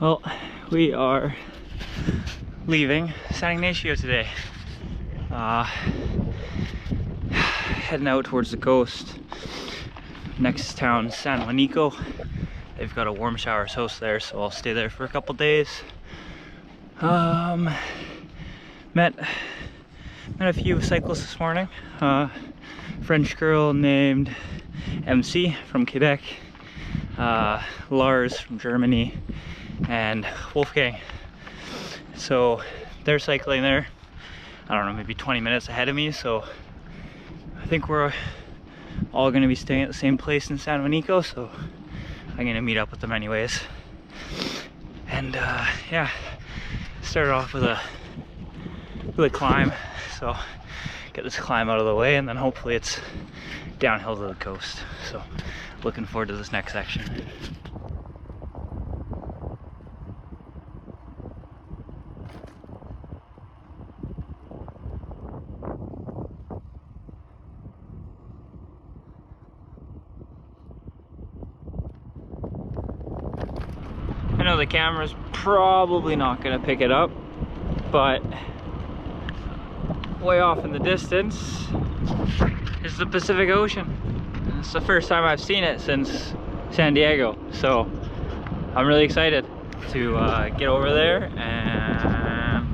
Well, we are leaving San Ignacio today. Heading out towards the coast. Next town, San Juanico. They've got a warm showers house there, so I'll stay there for a couple days. Met a few cyclists this morning. French girl named MC from Quebec, Lars from Germany, and Wolfgang. So they're cycling there, I don't know, maybe 20 minutes ahead of me, so I think we're all gonna be staying at the same place in San Juanico, so I'm gonna meet up with them anyways. And yeah, started off with a climb, so get this climb out of the way and then hopefully it's downhill to the coast. So looking forward to this next section. I know the camera's probably not gonna pick it up, but way off in the distance is the Pacific Ocean. It's the first time I've seen it since San Diego, so I'm really excited to get over there and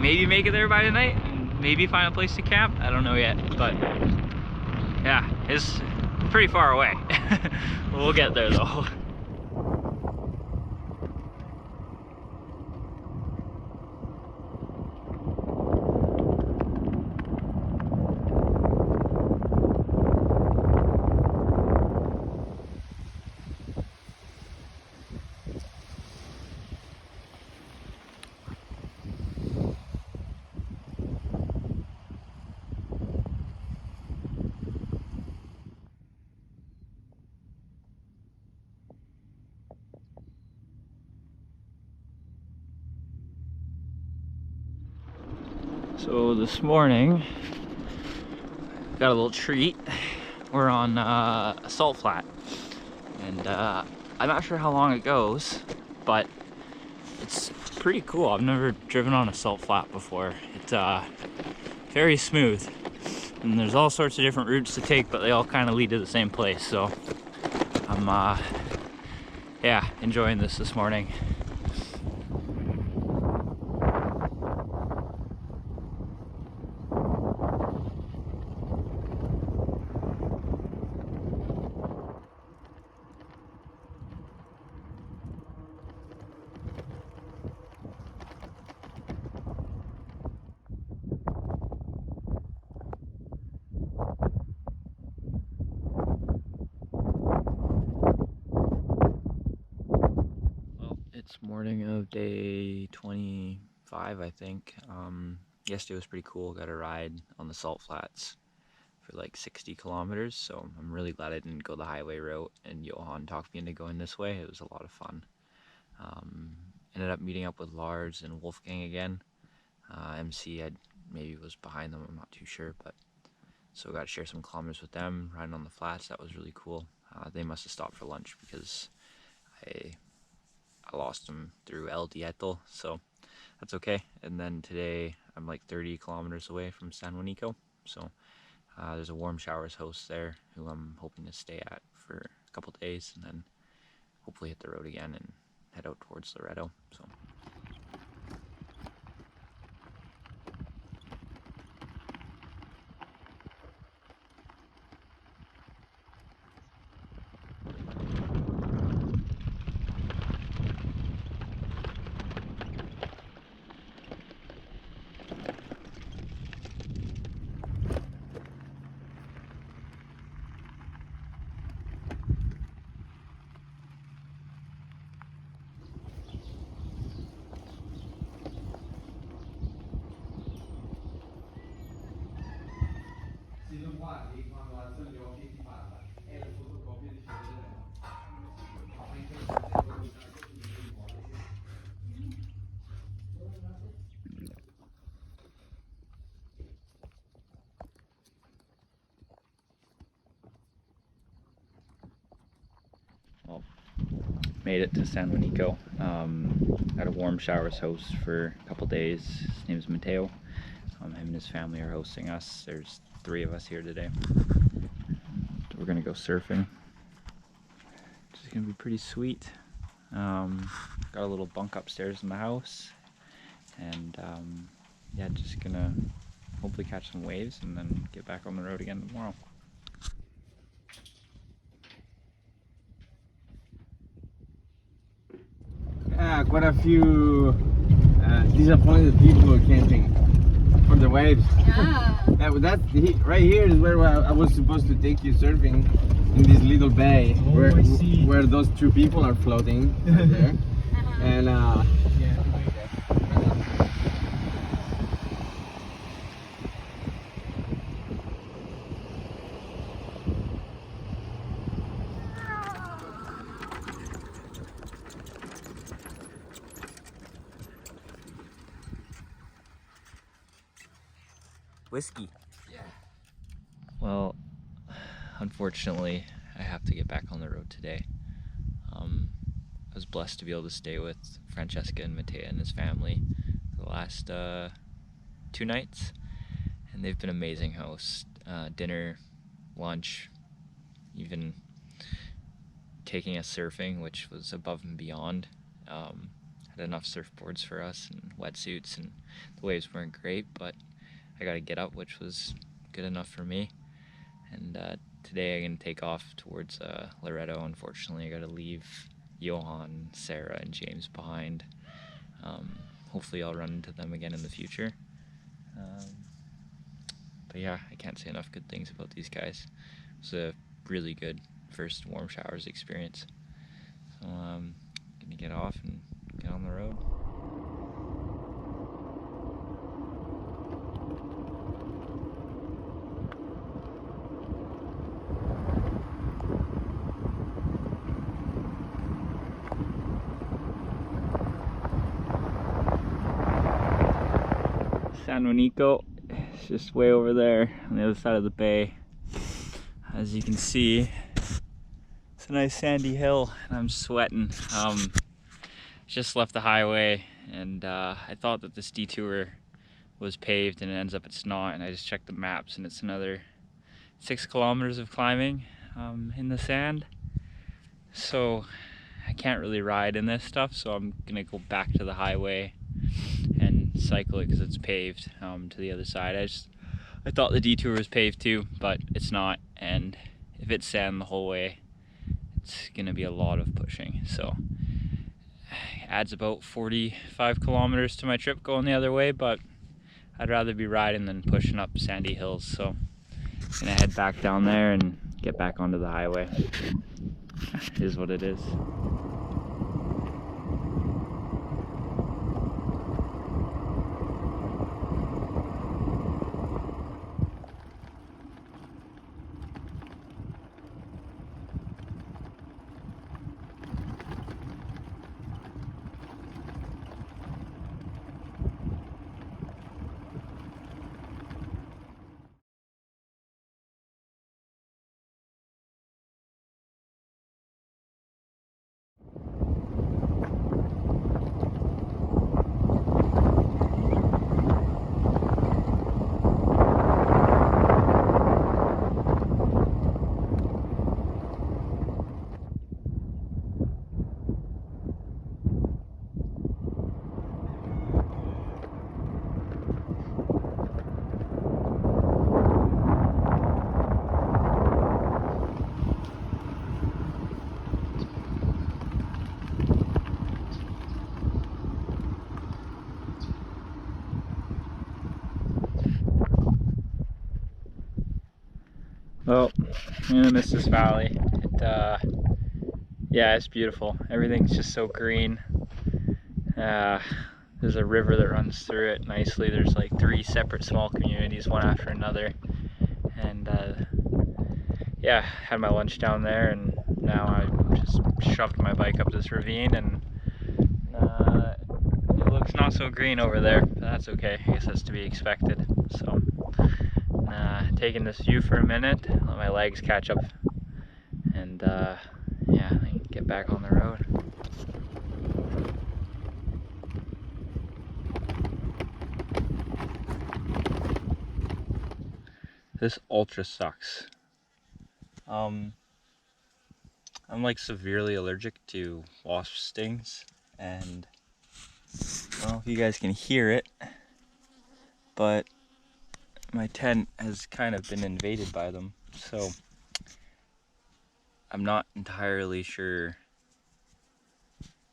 maybe make it there by tonight and maybe find a place to camp. I don't know yet, but yeah, it's pretty far away. We'll get there though. So this morning, got a little treat. We're on a salt flat, and I'm not sure how long it goes, but it's pretty cool. I've never driven on a salt flat before. It's very smooth, and there's all sorts of different routes to take, but they all kind of lead to the same place. So I'm yeah, enjoying this morning. It's morning of day 25, I think. Yesterday was pretty cool. Got a ride on the salt flats for like 60 kilometers, so I'm really glad I didn't go the highway route and Johan talked me into going this way. It was a lot of fun. Ended up meeting up with Lars and Wolfgang again. MC maybe was behind them, I'm not too sure, but so got to share some kilometers with them, riding on the flats. That was really cool. They must have stopped for lunch because I lost them through El Dieto, so that's okay. And then today I'm like 30 kilometers away from San Juanico, so there's a warm showers host there who I'm hoping to stay at for a couple days and then hopefully hit the road again and head out towards Loreto. So made it to San Juanico. Got a warm showers host for a couple days. His name's Mateo. Him and his family are hosting us. There's 3 of us here today. We're gonna go surfing. Which is gonna be pretty sweet. Got a little bunk upstairs in the house, and yeah, just gonna hopefully catch some waves and then get back on the road again tomorrow. Yeah, quite a few disappointed people camping for the waves. Yeah. Right here is where I was supposed to take you surfing, in this little bay where those 2 people are floating right there. And yeah. Whiskey. Yeah. Well, unfortunately, I have to get back on the road today. I was blessed to be able to stay with Francesca and Matea and his family the last 2 nights, and they've been amazing hosts. Dinner, lunch, even taking us surfing, which was above and beyond. Had enough surfboards for us and wetsuits, and the waves weren't great, but I got to get up, which was good enough for me. And today I'm going to take off towards Loreto. Unfortunately, I got to leave Johan, Sarah, and James behind. Hopefully I'll run into them again in the future. But yeah, I can't say enough good things about these guys. It was a really good first warm showers experience. So I'm going to get off and get on the road. San Juanico, it's just way over there on the other side of the bay. As you can see, it's a nice sandy hill, and I'm sweating. Just left the highway, and I thought that this detour was paved, and it ends up it's not. And I just checked the maps, and it's another 6 kilometers of climbing in the sand. So I can't really ride in this stuff, so I'm gonna go back to the highway and cycle it because it's paved to the other side. I thought the detour was paved too, but it's not, and if it's sand the whole way, it's gonna be a lot of pushing. So it adds about 45 kilometers to my trip going the other way, but I'd rather be riding than pushing up sandy hills. So I'm gonna head back down there and get back onto the highway. It is what it is. Well, I'm gonna miss this valley. Yeah, it's beautiful. Everything's just so green. There's a river that runs through it nicely. There's like 3 separate small communities, one after another. And yeah, had my lunch down there, and now I just shoved my bike up this ravine, and it looks not so green over there, but that's okay. I guess that's to be expected. So taking this view for a minute, let my legs catch up, and yeah, I can get back on the road. This ultra sucks. I'm like severely allergic to wasp stings, and I don't know if you guys can hear it, but my tent has kind of been invaded by them, so I'm not entirely sure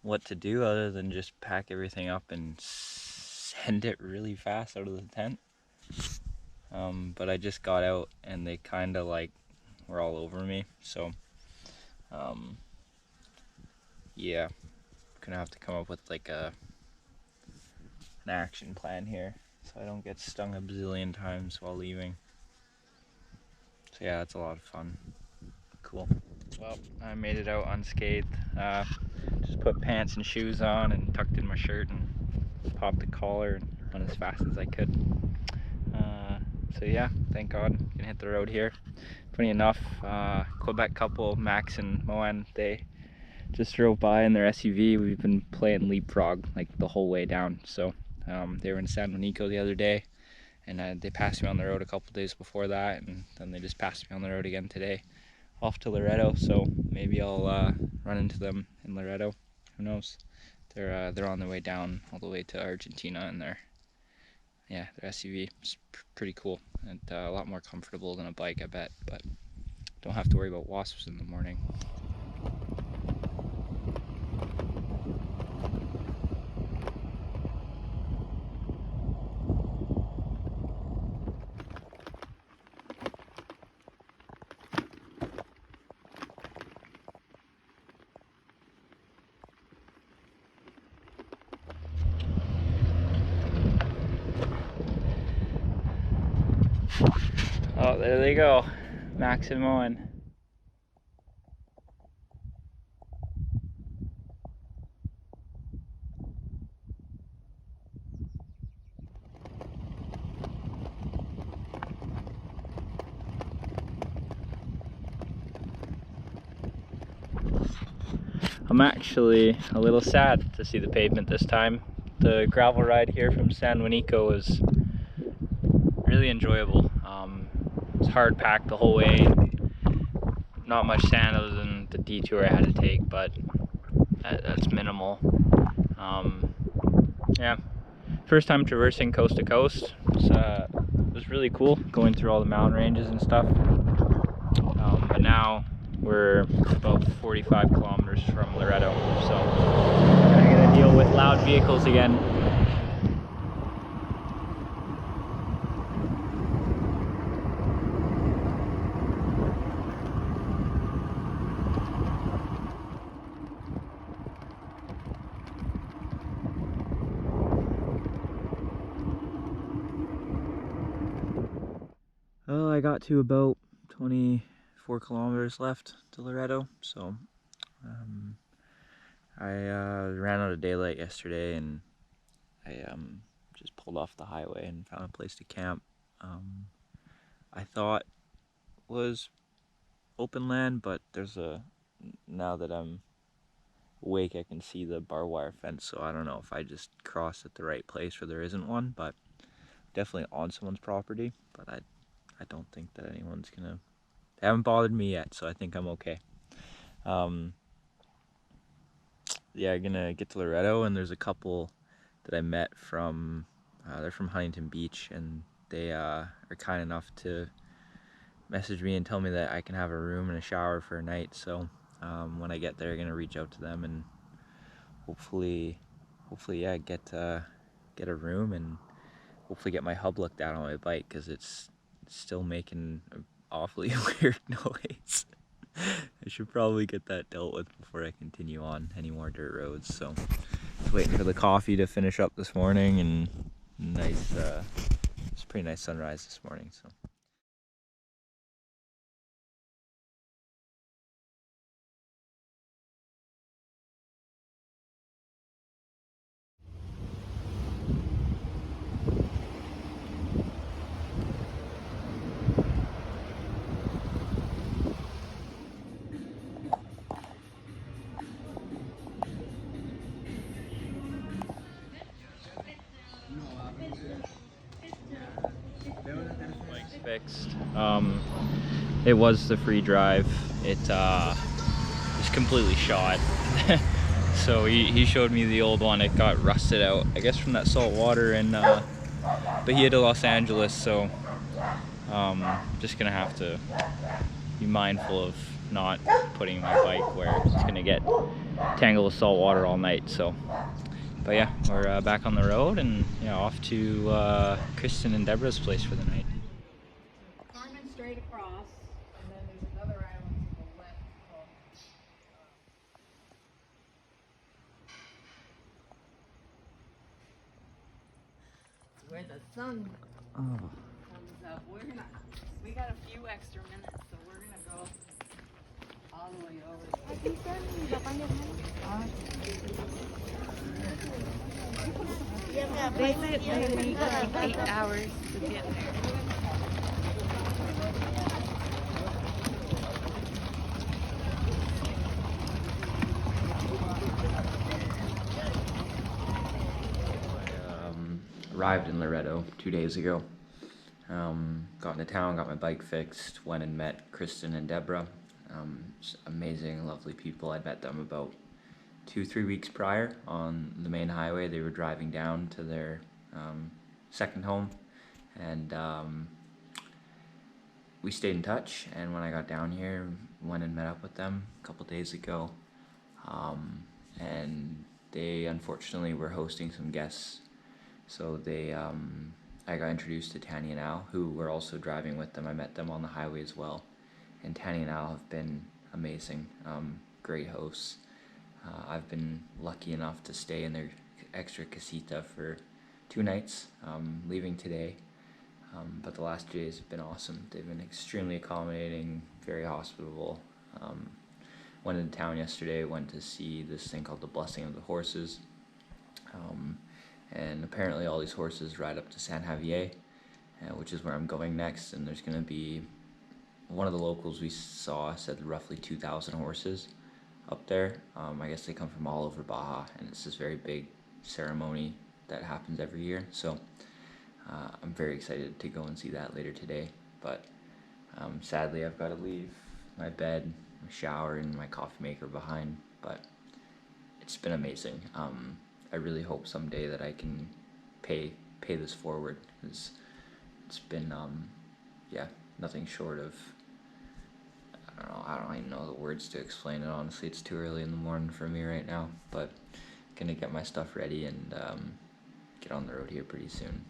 what to do other than just pack everything up and send it really fast out of the tent. But I just got out and they kind of like were all over me, so yeah, gonna have to come up with like an action plan here so I don't get stung a bazillion times while leaving. So yeah, it's a lot of fun. Cool. Well, I made it out unscathed. Just put pants and shoes on and tucked in my shirt and popped the collar and went as fast as I could. So yeah, thank God, can hit the road here. Funny enough, Quebec couple, Max and Moen, they just drove by in their SUV. We've been playing leapfrog like the whole way down. So they were in San Juanico the other day, and they passed me on the road a couple days before that, and then they just passed me on the road again today, off to Loreto. So maybe I'll run into them in Loreto. Who knows? They're on their way down all the way to Argentina, and their SUV is pretty cool and a lot more comfortable than a bike, I bet. But don't have to worry about wasps in the morning. Oh, there they go, Max and Moen. I'm actually a little sad to see the pavement this time. The gravel ride here from San Juanico was really enjoyable. It's hard packed the whole way. Not much sand other than the detour I had to take, but that's minimal. Yeah, first time traversing coast to coast. It was really cool going through all the mountain ranges and stuff. But now we're about 45 kilometers from Loreto, so I'm gonna deal with loud vehicles again. Well, I got to about 24 kilometers left to Loreto, so I ran out of daylight yesterday, and I just pulled off the highway and found a place to camp. I thought was open land, but now that I'm awake, I can see the barbed wire fence, so I don't know if I just crossed at the right place or there isn't one, but definitely on someone's property. But I don't think that anyone's gonna. They haven't bothered me yet, so I think I'm okay. Yeah, I'm gonna get to Loreto, and there's a couple that I met from. They're from Huntington Beach, and they are kind enough to message me and tell me that I can have a room and a shower for a night. So when I get there, I'm gonna reach out to them and hopefully, yeah, get a room and hopefully get my hub looked at on my bike, because it's still making an awfully weird noise. I should probably get that dealt with before I continue on any more dirt roads. So just waiting for the coffee to finish up this morning, and nice it's a pretty nice sunrise this morning, so fixed. It was the free drive. It was completely shot. So he showed me the old one. It got rusted out, I guess from that salt water in Bahia de Los Angeles. So just gonna have to be mindful of not putting my bike where it's gonna get tangled with salt water all night. So, but yeah, we're back on the road and off to Kristen and Deborah's place for the night. Carmen straight across, and then there's another island to the left called where the sun comes up. We got a few extra minutes, so we're gonna go all the way over. They said they need like 8 hours to get there. Arrived in Loreto 2 days ago. Got into town, got my bike fixed, went and met Kristen and Deborah. Just amazing, lovely people. I'd met them about 2-3 weeks prior on the main highway. They were driving down to their second home, and we stayed in touch. And when I got down here, went and met up with them a couple days ago, and they unfortunately were hosting some guests. So I got introduced to Tanny and Al, who were also driving with them. I met them on the highway as well. And Tanny and Al have been amazing, great hosts. I've been lucky enough to stay in their extra casita for 2 nights, leaving today. But the last 2 days have been awesome. They've been extremely accommodating, very hospitable. Went into town yesterday, went to see this thing called the Blessing of the Horses. And apparently all these horses ride up to San Javier, which is where I'm going next. And there's going to be, one of the locals we saw said roughly 2,000 horses up there. I guess they come from all over Baja, and it's this very big ceremony that happens every year. So I'm very excited to go and see that later today. But sadly, I've got to leave my bed, my shower, and my coffee maker behind. But it's been amazing. I really hope someday that I can pay this forward, because it's been nothing short of, I don't even know the words to explain it. Honestly, it's too early in the morning for me right now, but gonna get my stuff ready and get on the road here pretty soon.